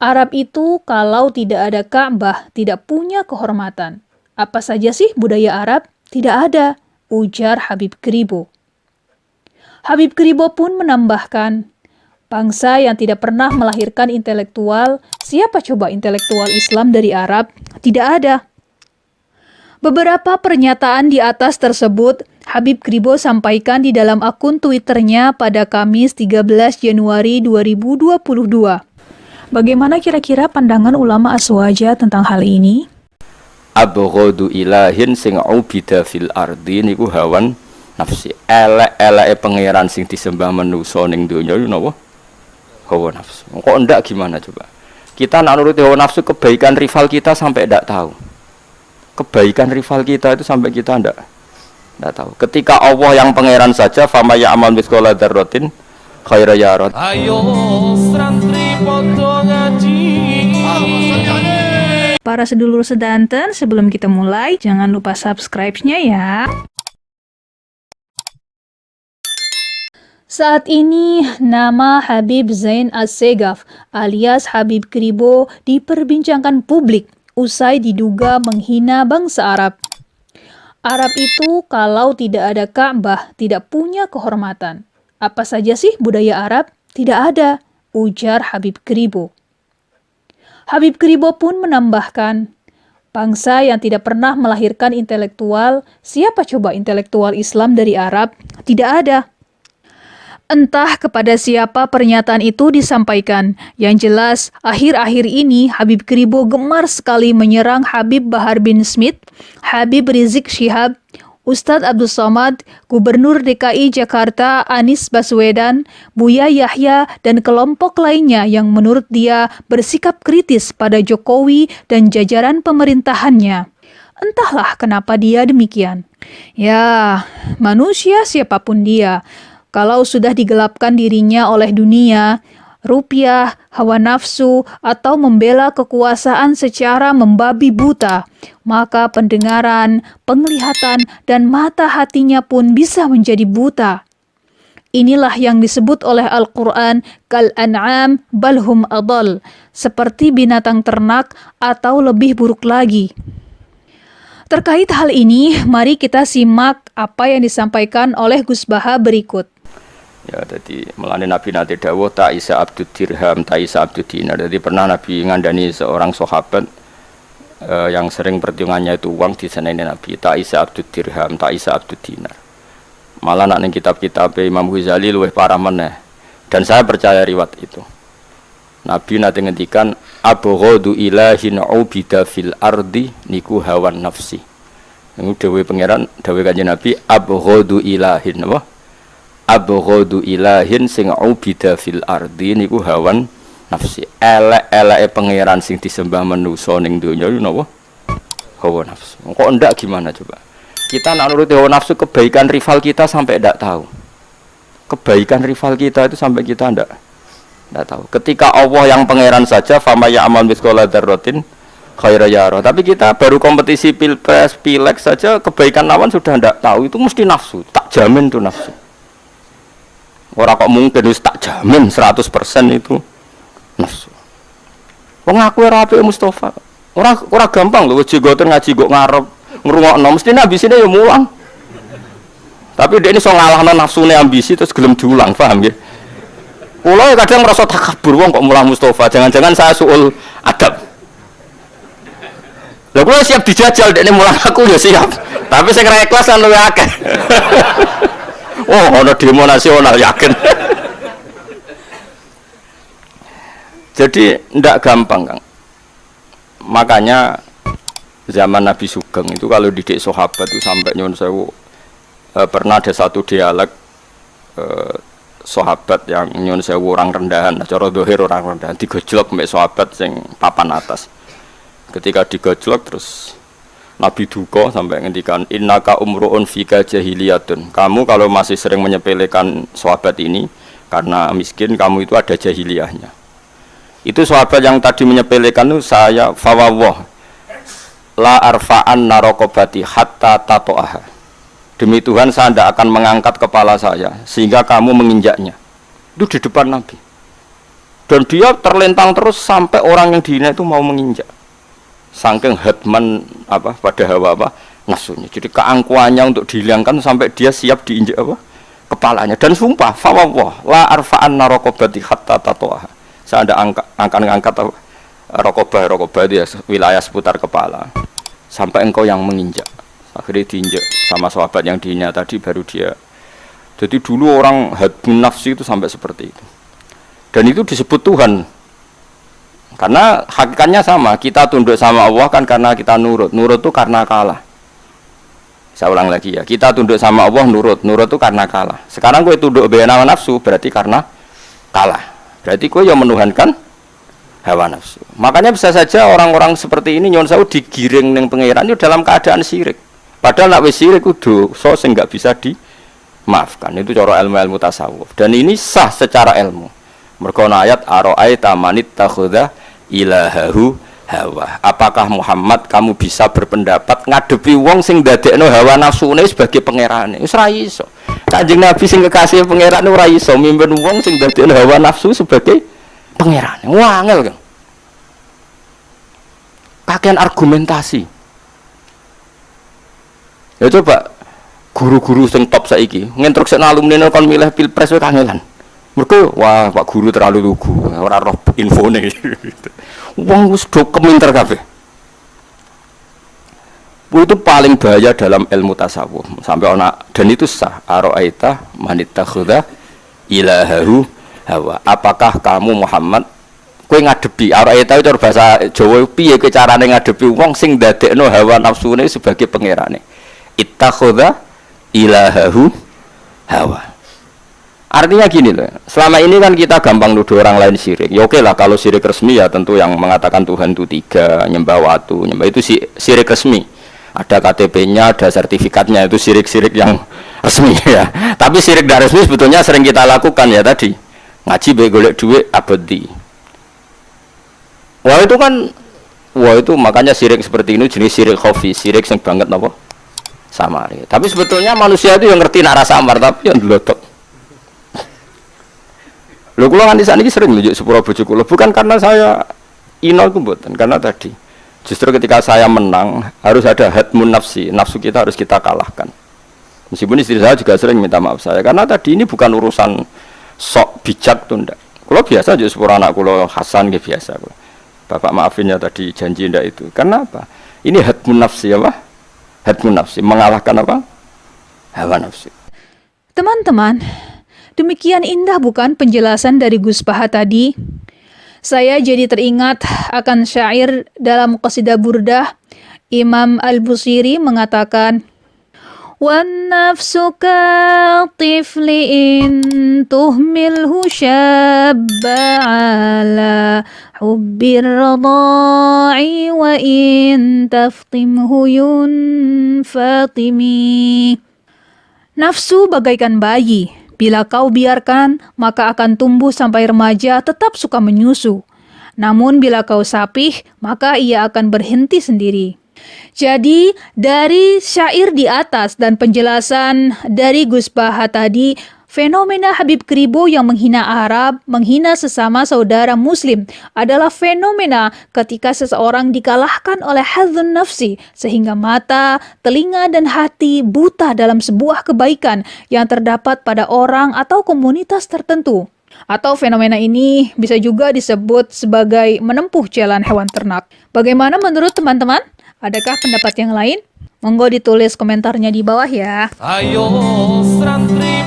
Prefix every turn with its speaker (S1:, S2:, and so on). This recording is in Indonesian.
S1: Arab itu kalau tidak ada Ka'bah tidak punya kehormatan. Apa saja sih budaya Arab? Tidak ada, ujar Habib Kribo. Habib Kribo pun menambahkan, bangsa yang tidak pernah melahirkan intelektual, siapa coba intelektual Islam dari Arab? Tidak ada. Beberapa pernyataan di atas tersebut Habib Kribo sampaikan di dalam akun Twitternya pada Kamis 13 Januari 2022. Bagaimana kira-kira pandangan ulama Aswaja tentang hal ini?
S2: Abghadu ilahin sing ubida fil ardi niku hawan nafsi. Elek-eleke pangeran sing disembah manusa ning donya iku napa? Hawa nafsu. Kok ndak gimana coba? Kita nak nuruti hawa nafsu, kebaikan rival kita sampai ndak tahu. Kebaikan rival kita itu sampai kita ndak tahu. Ketika Allah yang pangeran saja fama ya'mal mithqala dzarratin khairan yarah. Ayo santri padha ngaji.
S1: Para sedulur sedanten, sebelum kita mulai, jangan lupa subscribe-nya ya. Saat ini, nama Habib Zain Assegaf alias Habib Kribo diperbincangkan publik usai diduga menghina bangsa Arab. Arab itu kalau tidak ada Ka'bah tidak punya kehormatan. Apa saja sih budaya Arab? Tidak ada, ujar Habib Kribo. Habib Kribo pun menambahkan, bangsa yang tidak pernah melahirkan intelektual, siapa coba intelektual Islam dari Arab? Tidak ada. Entah kepada siapa pernyataan itu disampaikan. Yang jelas, akhir-akhir ini Habib Kribo gemar sekali menyerang Habib Bahar bin Smith, Habib Rizik Syihab, Ustadz Abdul Somad, Gubernur DKI Jakarta Anies Baswedan, Buya Yahya, dan kelompok lainnya yang menurut dia bersikap kritis pada Jokowi dan jajaran pemerintahannya. Entahlah kenapa dia demikian. Ya, manusia siapapun dia, kalau sudah digelapkan dirinya oleh dunia, rupiah, hawa nafsu, atau membela kekuasaan secara membabi buta, maka pendengaran, penglihatan, dan mata hatinya pun bisa menjadi buta. Inilah yang disebut oleh Al-Quran kal-an'am balhum adal, seperti binatang ternak atau lebih buruk lagi. Terkait hal ini, mari kita simak apa yang disampaikan oleh Gus Baha berikut.
S2: Ya, jadi melane Nabi nate dawuh ta isa abdud dirham ta isa abdud dinar. Jadi pernah Nabi ngandani seorang sahabat yang sering perhitungannya itu uang di sana ini Nabi ta isa abdud dirham ta isa abdud dinar. Malah nak ning kitab-kitab Imam Ghazali luwih parah meneh. Dan saya percaya riwayat itu. Nabi nate ngendikan abghadu ilahin ubida fil ardi niku hawan nafsi. Niku dawuh pangeran, dawuh Kanjeng Nabi abghadu ilahin apa? Abghadu ilahin sing ubida fil ardi niku hawan nafsi. Elek-eleke pangeran sing disembah manusa ning donya iku napa? Hawa nafsu. Kok ndak gimana coba? Kita nak nuruti hawa nafsu, kebaikan rival kita sampai ndak tahu. Kebaikan rival kita itu sampai kita ndak tahu. Ketika Allah yang pangeran saja fama ya'mal mithqala dzarratin khairan yarah. Tapi kita baru kompetisi pilpres, pileg saja kebaikan lawan sudah ndak tahu, itu mesti nafsu. Tak jamin itu nafsu. Orang kok mungkin wis tak jamin 100% itu nafsu. Wong aku ora apik Mustofa. Ora gampang lho jegoten ngaji kok ngarep ngrungokno mesti ambisine ya mulang. Tapi dia ini so ngalahno nafsune ambisi terus gelem diulang, paham nggih? Kula kadang merasa takabur wong kok mulang Mustofa, jangan-jangan saya suul adab. Lha kula siap dijajal dekne mulang aku ya siap. Tapi sing ra ikhlas kan luwih akeh. Oh, ada demo nasional yakin. Jadi ndak gampang, Kang. Makanya zaman Nabi Sugeng itu kalau didik sahabat itu sampai nyuwun sewu pernah ada satu dialog sahabat yang nyuwun sewu orang rendahan, cara zahir orang rendahan digojlok mbek sahabat sing papan atas. Ketika digojlok terus Nabi duka sampai ngendikan innaka umruun fika jahiliyatun. Kamu kalau masih sering menyepelekan sahabat ini karena miskin, kamu itu ada jahiliyahnya. Itu sahabat yang tadi menyepelekan itu saya fawawah la arfa'an narokobati hatta tato'aha. Demi Tuhan saya tidak akan mengangkat kepala saya sehingga kamu menginjaknya. Itu di depan Nabi. Dan dia terlentang terus sampai orang yang dihina itu mau menginjak. Saking hadman pada hawa nafsunya. Jadi keangkuhannya untuk dihilangkan sampai dia siap diinjak kepalanya. Dan sumpah, fawwah la arfa'an narokobati hatta tatoha. Saya ada angkat rokobah dia wilayah seputar kepala. Sampai engkau yang menginjak. Akhirnya diinjak sama sahabat yang dihina tadi baru dia. Jadi dulu orang hadmun nafsi itu sampai seperti itu. Dan itu disebut Tuhan. Karena hakikatnya sama, kita tunduk sama Allah kan karena kita nurut. Nurut itu karena kalah. Saya ulang lagi ya, kita tunduk sama Allah nurut. Nurut itu karena kalah. Sekarang gue tunduk hawa nafsu berarti karena kalah. Berarti gue yang menuhankan hawa nafsu. Makanya bisa saja orang-orang seperti ini nyon sewu digiring ning pangeran itu dalam keadaan syirik. Padahal nak wis syirik kudu so sing enggak bisa dimaafkan. Itu cara ilmu tasawuf. Dan ini sah secara ilmu. Mergo ayat ara'aita manit takhudha ilahahu hawa. Apakah Muhammad kamu bisa berpendapat ngadepi wong sing dadekno hawa nafsune sebagai pangerane? Wis ra iso. Kanjeng Nabi sing kekasih pangerane ora iso mimpin wong sing dadekno hawa nafsu sebagai pangerane. Wah, angel kan. Kakean argumentasi. Ya coba guru-guru sing top saiki nginstrukseni alumni kon milih pilpres wae kangelan. Mergo wah Pak guru terlalu lugu, ora roh infone. Wong wis do keminter kabeh. Itu paling bahaya dalam ilmu tasawuf. Sampai ana dan itu sah. Ara'aita manittakhadha ilahahu hawa. Apakah kamu Muhammad kowe ngadepi ara'aita itu bahasa Jawa piye kowe carane ngadepi wong sing ndadekno hawa nafsune sebagai pangerane. Ittakhadha ilahahu hawa. Artinya gini loh, selama ini kan kita gampang nuduh orang lain syirik. Ya oke lah kalau syirik resmi ya tentu yang mengatakan Tuhan itu 3, nyembah watu, nyembah itu syirik resmi. Ada KTP-nya, ada sertifikatnya, itu syirik-syirik yang resmi ya. Tapi syirik tidak resmi sebetulnya sering kita lakukan ya tadi. Ngaji baik golek duit abadi. Wah itu makanya syirik seperti ini jenis syirik khafi, syirik yang banget apa? Samar. Ya. Tapi sebetulnya manusia itu yang ngerti nak rasa samar tapi yang delotok. Lho kula nganti sakniki sering nunjuk sepuro bojo kula bukan karena saya ino iku mboten karena tadi justru ketika saya menang harus ada hadmun nafsi, nafsu kita harus kita kalahkan. Meskipun istri saya juga sering minta maaf saya karena tadi ini bukan urusan sok bijak tuh ndak. Kula biasa njuk sepuro anak kula Hasan nggih biasa kula. Bapak maafin ya tadi janji ndak itu. Karena apa? Ini hadmun nafsi apa? Hadmun nafsi mengalahkan apa? Hawa nafsi.
S1: Teman-teman, demikian indah bukan penjelasan dari Gus Paha tadi? Saya jadi teringat akan syair dalam qasidah Burdah. Imam Al-Busiri mengatakan, "Wan nafsu ka tifli in tuhmilhu syabba ala hubbir radai wa in taftimhu yunfatimi." Nafsu bagaikan bayi. Bila kau biarkan, maka akan tumbuh sampai remaja tetap suka menyusu. Namun bila kau sapih, maka ia akan berhenti sendiri. Jadi, dari syair di atas dan penjelasan dari Gus Paha tadi, fenomena Habib Kribo yang menghina Arab, menghina sesama saudara Muslim adalah fenomena ketika seseorang dikalahkan oleh hadzun nafsi sehingga mata, telinga, dan hati buta dalam sebuah kebaikan yang terdapat pada orang atau komunitas tertentu. Atau fenomena ini bisa juga disebut sebagai menempuh jalan hewan ternak. Bagaimana menurut teman-teman? Adakah pendapat yang lain? Monggo ditulis komentarnya di bawah ya.
S3: Ayo santri